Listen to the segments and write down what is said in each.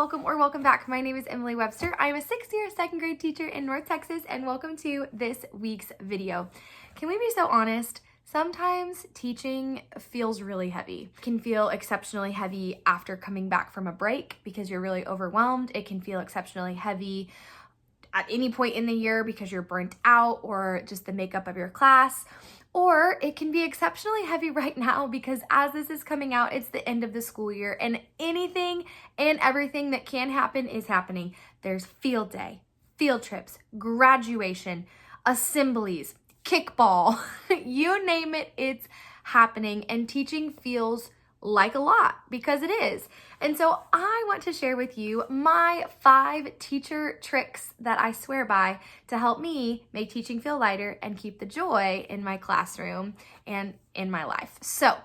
welcome or welcome back. My name is Emily Webster. I am a 6th-year second grade teacher in North Texas, and welcome to this week's video. Can we be so honest? Sometimes teaching feels really heavy. It can feel exceptionally heavy after coming back from a break because you're really overwhelmed. It can feel exceptionally heavy at any point in the year because you're burnt out or just the makeup of your class. Or it can be exceptionally heavy right now because as this is coming out, it's the end of the school year and anything and everything that can happen is happening. There's field day, field trips, graduation, assemblies, kickball, you name it, it's happening, and teaching feels like a lot because it is. And so I want to share with you my 5 teacher tricks that I swear by to help me make teaching feel lighter and keep the joy in my classroom and in my life. So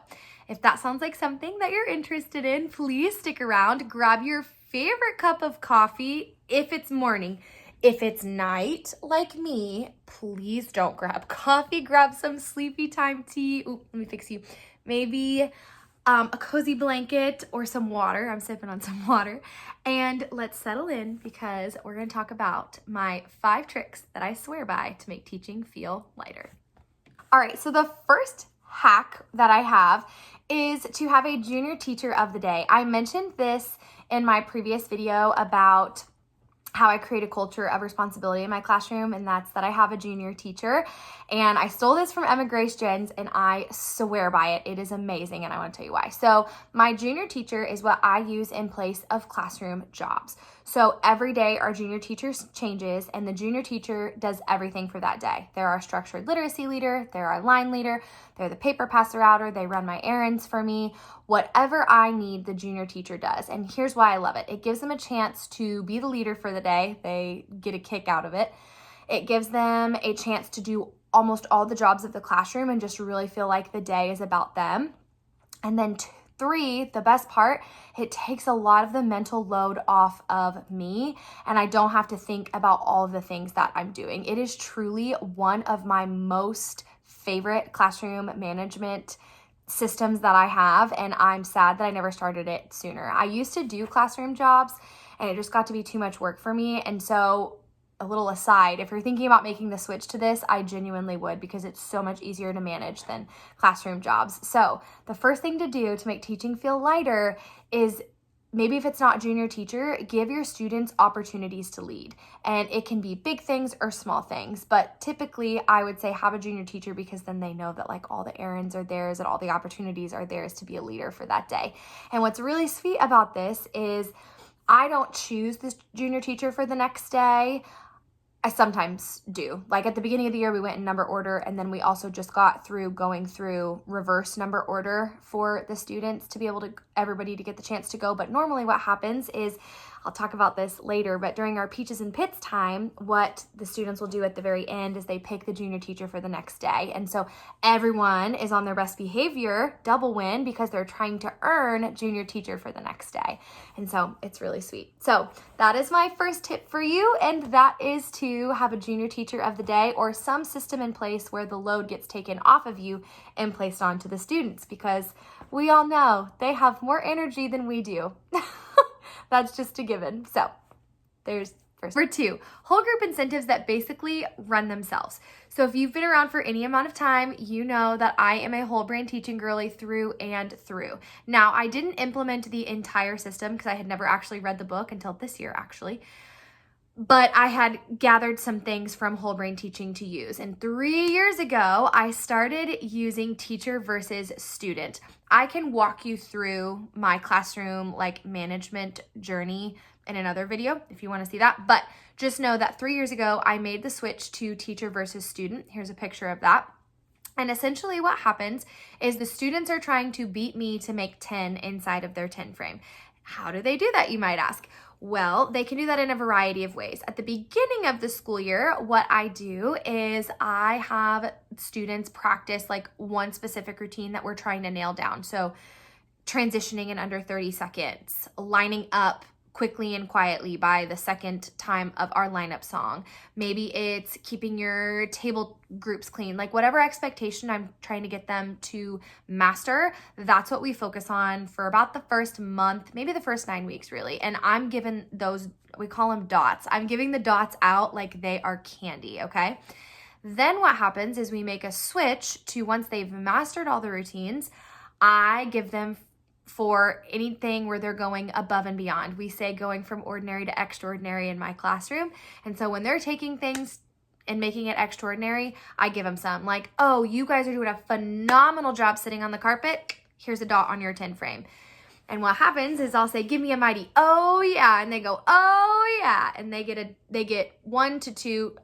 if that sounds like something that you're interested in, please stick around, grab your favorite cup of coffee if it's morning. If it's night, like me, please don't grab coffee, grab some sleepy time tea. Ooh, let me fix you. Maybe a cozy blanket or some water. I'm sipping on some water. And let's settle in because we're going to talk about my 5 tricks that I swear by to make teaching feel lighter. All right, so the first hack that I have is to have a junior teacher of the day. I mentioned this in my previous video about how I create a culture of responsibility in my classroom, and that's that I have a junior teacher. And I stole this from Emma Grace Jens, and I swear by it. It is amazing, and I want to tell you why. So my junior teacher is what I use in place of classroom jobs. So every day our junior teacher changes, and the junior teacher does everything for that day. They're our structured literacy leader, they're our line leader, they're the paper passer outer, they run my errands for me. Whatever I need, the junior teacher does. And here's why I love it. It gives them a chance to be the leader for the day. They get a kick out of it. It gives them a chance to do almost all the jobs of the classroom and just really feel like the day is about them. And then 3, the best part, it takes a lot of the mental load off of me, and I don't have to think about all of the things that I'm doing. It is truly one of my most favorite classroom management systems that I have, and I'm sad that I never started it sooner. I used to do classroom jobs, and it just got to be too much work for me, and so a little aside, if you're thinking about making the switch to this, I genuinely would because it's so much easier to manage than classroom jobs. So the first thing to do to make teaching feel lighter is, maybe if it's not junior teacher, give your students opportunities to lead. And it can be big things or small things, but typically I would say have a junior teacher because then they know that like all the errands are theirs and all the opportunities are theirs to be a leader for that day. And what's really sweet about this is I don't choose this junior teacher for the next day. I sometimes do. Like at the beginning of the year, we went in number order, and then we also just got through going through reverse number order for the students to be able to, everybody to get the chance to go. But normally what happens is, I'll talk about this later, but during our Peaches and Pits time, what the students will do at the very end is they pick the junior teacher for the next day. And so everyone is on their best behavior, double win, because they're trying to earn junior teacher for the next day. And so it's really sweet. So that is my first tip for you, and that is to have a junior teacher of the day or some system in place where the load gets taken off of you and placed onto the students, because we all know they have more energy than we do. That's just a given. So there's first. Number 2, whole group incentives that basically run themselves. So if you've been around for any amount of time, you know that I am a whole brain teaching girly through and through. Now, I didn't implement the entire system because I had never actually read the book until this year, actually. But I had gathered some things from whole brain teaching to use. And 3 years ago, I started using teacher versus student. I can walk you through my classroom like management journey in another video if you want to see that. But just know that 3 years ago, I made the switch to teacher versus student. Here's a picture of that. And essentially what happens is the students are trying to beat me to make 10 inside of their 10 frame. How do they do that, you might ask? Well, they can do that in a variety of ways. At the beginning of the school year, what I do is I have students practice like one specific routine that we're trying to nail down. So transitioning in under 30 seconds, lining up quickly and quietly by the second time of our lineup song. Maybe it's keeping your table groups clean. Like whatever expectation I'm trying to get them to master, that's what we focus on for about the first month, maybe the first 9 weeks really. And I'm giving those, we call them dots. I'm giving the dots out like they are candy, okay? Then what happens is we make a switch to once they've mastered all the routines, I give them for anything where they're going above and beyond. We say going from ordinary to extraordinary in my classroom. And so when they're taking things and making it extraordinary, I give them some. Like, oh, you guys are doing a phenomenal job sitting on the carpet. Here's a dot on your 10 frame. And what happens is I'll say, give me a mighty, oh yeah. And they go, oh yeah. And they get 1 to 2,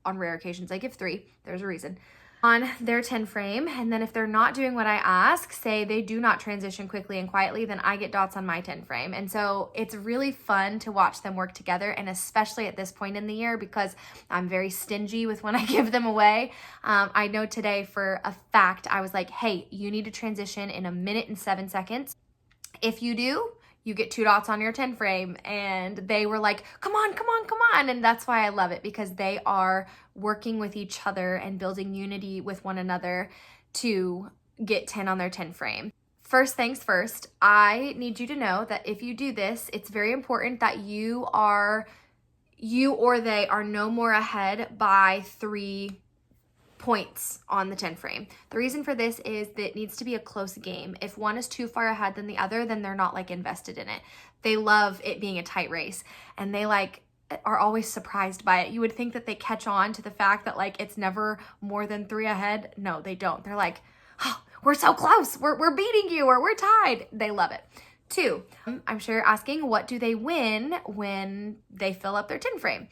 on rare occasions I give 3. There's a reason. On their 10 frame. And then if they're not doing what I ask, say they do not transition quickly and quietly, then I get dots on my 10 frame. And so it's really fun to watch them work together, and especially at this point in the year because I'm very stingy with when I give them away. I know today for a fact, I was like, hey, you need to transition in 1 minute and 7 seconds. If you do, you get 2 dots on your 10 frame. And they were like, come on, come on, come on. And that's why I love it, because they are working with each other and building unity with one another to get 10 on their 10 frame. First things first, I need you to know that if you do this, it's very important that you or they are no more ahead by 3 points on the 10 frame. The reason for this is that it needs to be a close game. If one is too far ahead than the other, then they're not like invested in it. They love it being a tight race, and they like are always surprised by it. You would think that they catch on to the fact that like it's never more than 3 ahead. No, they don't. They're like, oh, we're so close. We're beating you, or we're tied. They love it. 2, I'm sure you're asking, what do they win when they fill up their 10 frame?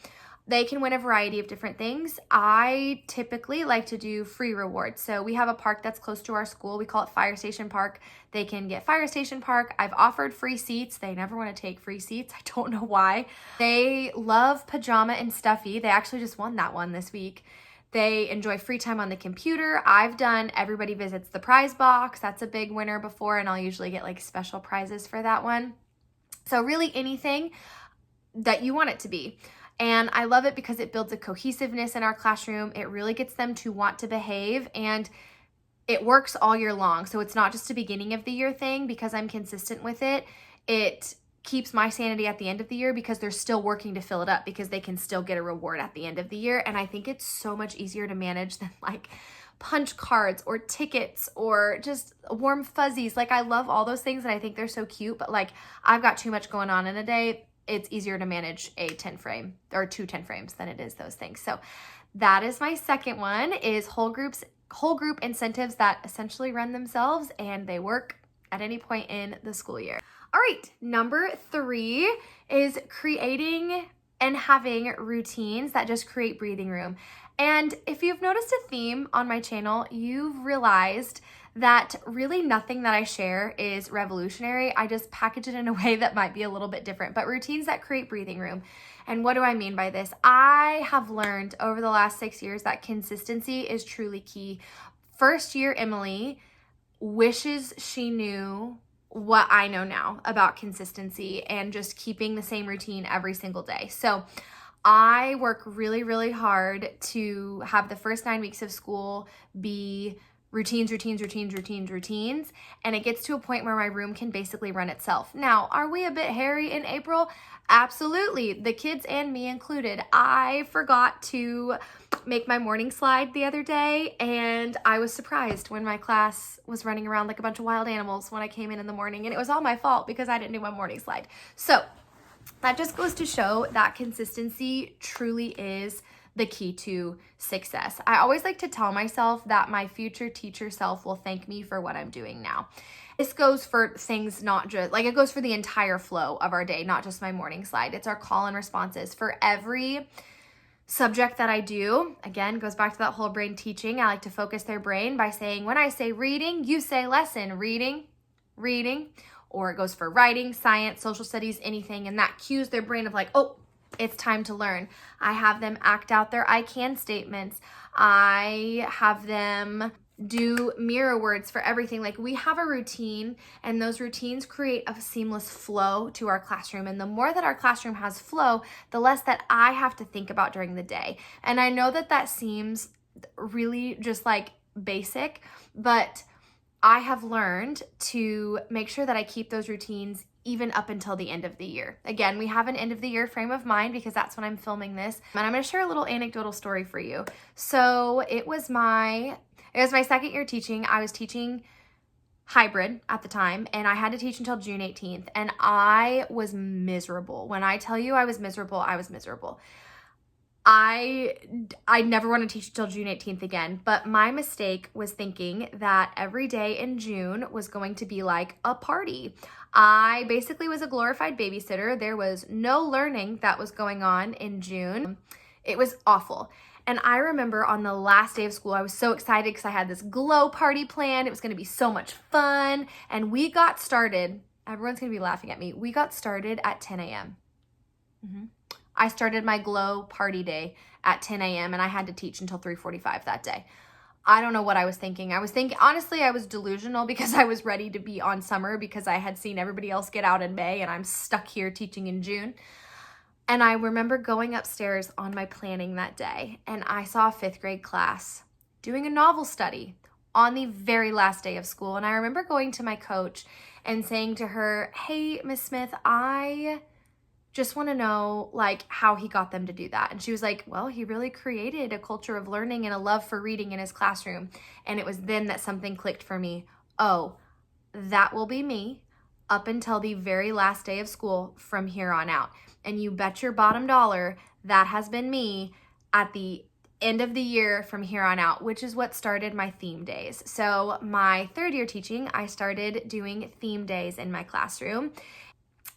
They can win a variety of different things. I typically like to do free rewards. So we have a park that's close to our school. We call it Fire Station Park. They can get Fire Station Park. I've offered free seats. They never want to take free seats. I don't know why. They love Pajama and Stuffy. They actually just won that one this week. They enjoy free time on the computer. I've done Everybody Visits the Prize Box. That's a big winner before, and I'll usually get like special prizes for that one. So really anything that you want it to be. And I love it because it builds a cohesiveness in our classroom. It really gets them to want to behave, and it works all year long. So it's not just a beginning of the year thing because I'm consistent with it. It keeps my sanity at the end of the year because they're still working to fill it up because they can still get a reward at the end of the year. And I think it's so much easier to manage than like punch cards or tickets or just warm fuzzies. Like I love all those things and I think they're so cute, but like I've got too much going on in a day. It's easier to manage a 10 frame or 2 10 frames than it is those things. So that is my second one, is whole group incentives that essentially run themselves and they work at any point in the school year. All right, number 3 is creating and having routines that just create breathing room. And if you've noticed a theme on my channel, you've realized that really nothing that I share is revolutionary. I just package it in a way that might be a little bit different, but routines that create breathing room. And what do I mean by this? I have learned over the last 6 years that consistency is truly key. First year Emily wishes she knew what I know now about consistency and just keeping the same routine every single day. So I work really, really hard to have the first 9 weeks of school be routines. And it gets to a point where my room can basically run itself. Now, are we a bit hairy in April? Absolutely. The kids and me included. I forgot to make my morning slide the other day, and I was surprised when my class was running around like a bunch of wild animals when I came in the morning, and it was all my fault because I didn't do my morning slide. So that just goes to show that consistency truly is the key to success. I always like to tell myself that my future teacher self will thank me for what I'm doing now. This goes for things not just, like it goes for the entire flow of our day, not just my morning slide. It's our call and responses. For every subject that I do, again, goes back to that whole brain teaching. I like to focus their brain by saying, when I say reading, you say lesson, reading, or it goes for writing, science, social studies, anything, and that cues their brain of like, oh, it's time to learn. I have them act out their I can statements. I have them do mirror words for everything. Like, we have a routine, and those routines create a seamless flow to our classroom. And the more that our classroom has flow, the less that I have to think about during the day. And I know that that seems really just like basic, but I have learned to make sure that I keep those routines even up until the end of the year. Again, we have an end of the year frame of mind because that's when I'm filming this. And I'm gonna share a little anecdotal story for you. So it was my second year teaching. I was teaching hybrid at the time, and I had to teach until June 18th. And I was miserable. When I tell you I was miserable, I was miserable. I never want to teach until June 18th again, but my mistake was thinking that every day in June was going to be like a party. I basically was a glorified babysitter. There was no learning that was going on in June. It was awful. And I remember on the last day of school, I was so excited because I had this glow party planned. It was going to be so much fun. And we got started, everyone's going to be laughing at me. We got started at 10 a.m. I started my glow party day at 10 a.m. and I had to teach until 3:45 that day. I don't know what I was thinking. Honestly, I was delusional because I was ready to be on summer because I had seen everybody else get out in May and I'm stuck here teaching in June. And I remember going upstairs on my planning that day, and I saw a 5th grade class doing a novel study on the very last day of school. And I remember going to my coach and saying to her, "Hey, Miss Smith, I just want to know like how he got them to do that." And she was like, "Well, he really created a culture of learning and a love for reading in his classroom." And it was then that something clicked for me. Oh, that will be me up until the very last day of school from here on out. And you bet your bottom dollar that has been me at the end of the year from here on out, which is what started my theme days. So my 3rd year teaching, I started doing theme days in my classroom.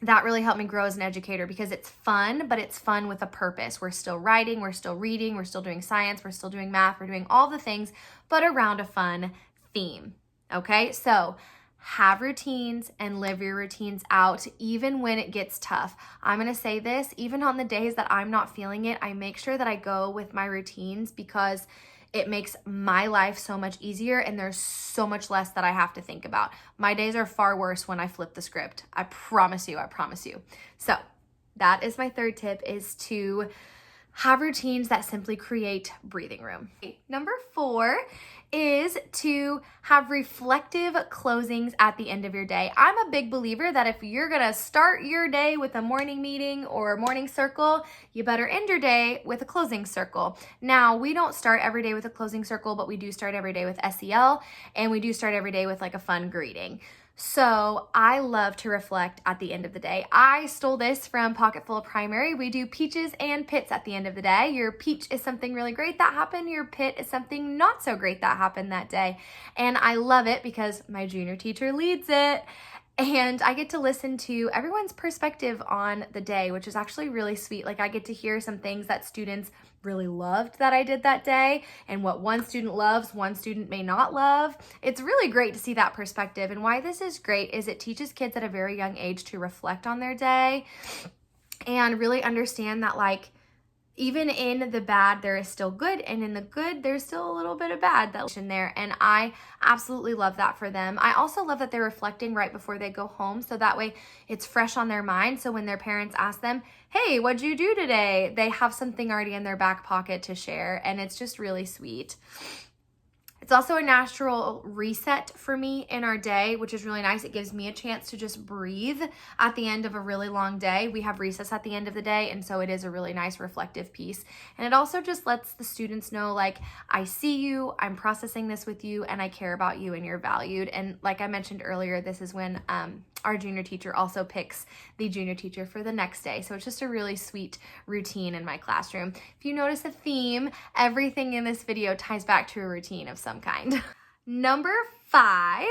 That really helped me grow as an educator because it's fun, but it's fun with a purpose. We're still writing, we're still reading, we're still doing science, we're still doing math, we're doing all the things, but around a fun theme. Okay, so have routines and live your routines out even when it gets tough. I'm gonna say this, even on the days that I'm not feeling it, I make sure that I go with my routines because it makes my life so much easier and there's so much less that I have to think about. My days are far worse when I flip the script. I promise you, I promise you. So that is my 3rd tip, is to have routines that simply create breathing room. Number 4 is to have reflective closings at the end of your day. I'm a big believer that if you're gonna start your day with a morning meeting or a morning circle, you better end your day with a closing circle. Now, we don't start every day with a closing circle, but we do start every day with SEL, and we do start every day with like a fun greeting. So I love to reflect at the end of the day. I stole this from Pocketful of Primary. We do peaches and pits at the end of the day. Your peach is something really great that happened. Your pit is something not so great that happened that day. And I love it because my junior teacher leads it. And I get to listen to everyone's perspective on the day, which is actually really sweet. Like, I get to hear some things that students really loved that I did that day, and what one student loves, one student may not love. It's really great to see that perspective. And why this is great is it teaches kids at a very young age to reflect on their day and really understand that, like, even in the bad, there is still good, and in the good, there's still a little bit of bad that's in there, and I absolutely love that for them. I also love that they're reflecting right before they go home, so that way it's fresh on their mind, so when their parents ask them, "Hey, what'd you do today?" they have something already in their back pocket to share, and it's just really sweet. It's also a natural reset for me in our day, which is really nice. It gives me a chance to just breathe at the end of a really long day. We have recess at the end of the day, and so it is a really nice reflective piece. And it also just lets the students know, like, I see you, I'm processing this with you, and I care about you, and you're valued. And like I mentioned earlier, this is when our junior teacher also picks the junior teacher for the next day. So it's just a really sweet routine in my classroom. If you notice a theme, everything in this video ties back to a routine of some kind. Number 5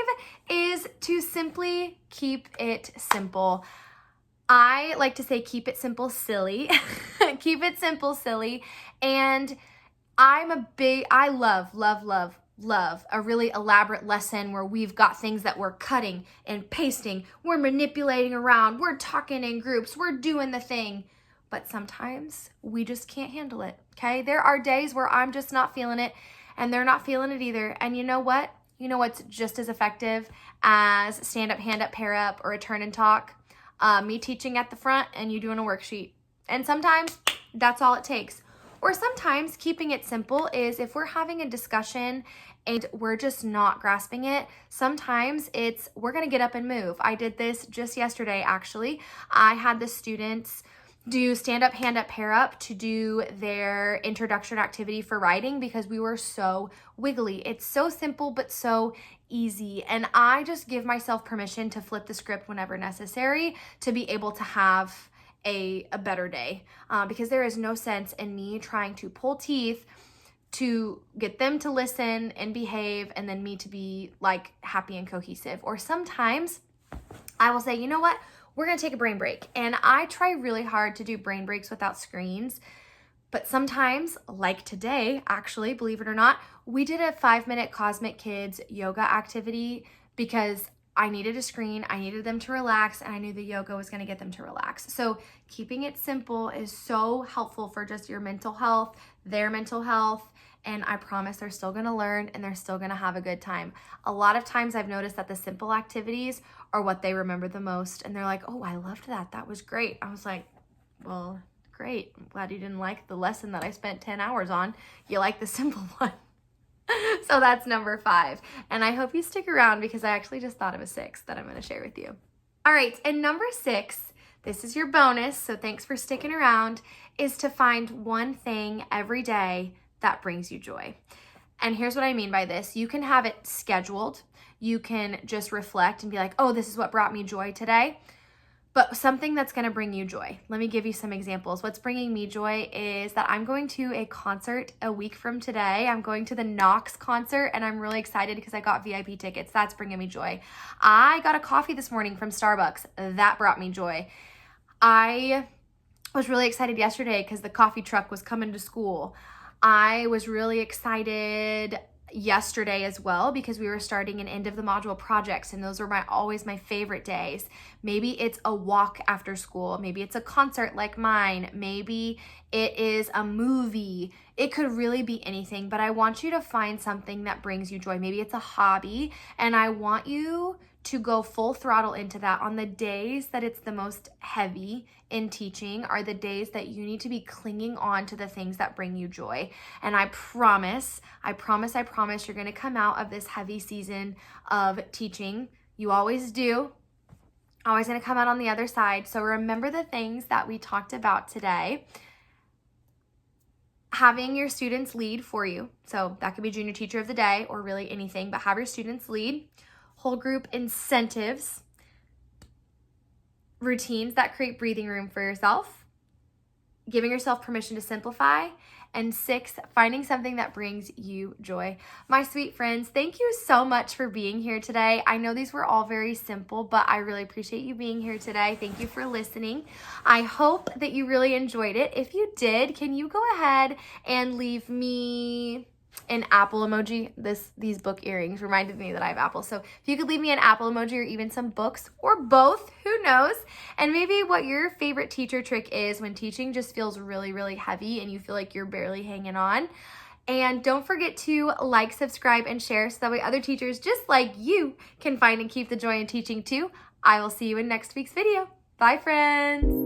is to simply keep it simple. I like to say keep it simple, silly. Keep it simple, silly. And I love a really elaborate lesson where we've got things that we're cutting and pasting, we're manipulating around, we're talking in groups, we're doing the thing. But sometimes we just can't handle it, okay? There are days where I'm just not feeling it, and they're not feeling it either. And you know what? You know what's just as effective as stand up, hand up, pair up, or a turn and talk? Me teaching at the front and you doing a worksheet. And sometimes that's all it takes. Or sometimes keeping it simple is if we're having a discussion and we're just not grasping it, sometimes we're gonna get up and move. I did this just yesterday, actually. I had the students do stand up, hand up, pair up to do their introduction activity for writing because we were so wiggly. It's so simple, but so easy. And I just give myself permission to flip the script whenever necessary to be able to have a better day, because there is no sense in me trying to pull teeth to get them to listen and behave and then me to be like happy and cohesive. Or sometimes I will say, you know what, we're gonna take a brain break. And I try really hard to do brain breaks without screens, but sometimes, like today, actually, believe it or not, we did a 5-minute Cosmic Kids yoga activity because I needed a screen, I needed them to relax, and I knew the yoga was gonna get them to relax. So keeping it simple is so helpful for just your mental health, their mental health, and I promise they're still gonna learn and they're still gonna have a good time. A lot of times I've noticed that the simple activities are what they remember the most, and they're like, oh, I loved that, that was great. I was like, well, great, I'm glad you didn't like the lesson that I spent 10 hours on. You like the simple one. So that's number 5. And I hope you stick around because I actually just thought of a 6 that I'm going to share with you. All right, and number 6, this is your bonus, so thanks for sticking around, is to find one thing every day that brings you joy. And here's what I mean by this. You can have it scheduled. You can just reflect and be like, oh, this is what brought me joy today. But something that's going to bring you joy. Let me give you some examples. What's bringing me joy is that I'm going to a concert a week from today. I'm going to the Knox concert, and I'm really excited because I got VIP tickets. That's bringing me joy. I got a coffee this morning from Starbucks. That brought me joy. I was really excited yesterday because the coffee truck was coming to school. I was really excited yesterday as well because we were starting an end of the module projects, and those are always my favorite days. Maybe it's a walk after school, maybe it's a concert like mine, maybe it is a movie. It could really be anything, but I want you to find something that brings you joy. Maybe it's a hobby, and I want you to go full throttle into that. On the days that it's the most heavy in teaching are the days that you need to be clinging on to the things that bring you joy. And I promise you're gonna come out of this heavy season of teaching. You always do. Always gonna come out on the other side. So remember the things that we talked about today. Having your students lead for you. So that could be junior teacher of the day or really anything, but have your students lead. Whole group incentives, routines that create breathing room for yourself, giving yourself permission to simplify, and 6, finding something that brings you joy. My sweet friends, thank you so much for being here today. I know these were all very simple, but I really appreciate you being here today. Thank you for listening. I hope that you really enjoyed it. If you did, can you go ahead and leave me an apple emoji? These book earrings reminded me that I have apples. So if you could leave me an apple emoji or even some books or both, who knows? And maybe what your favorite teacher trick is when teaching just feels really, really heavy and you feel like you're barely hanging on. And don't forget to like, subscribe, and share so that way other teachers just like you can find and keep the joy in teaching too. I will see you in next week's video. Bye, friends.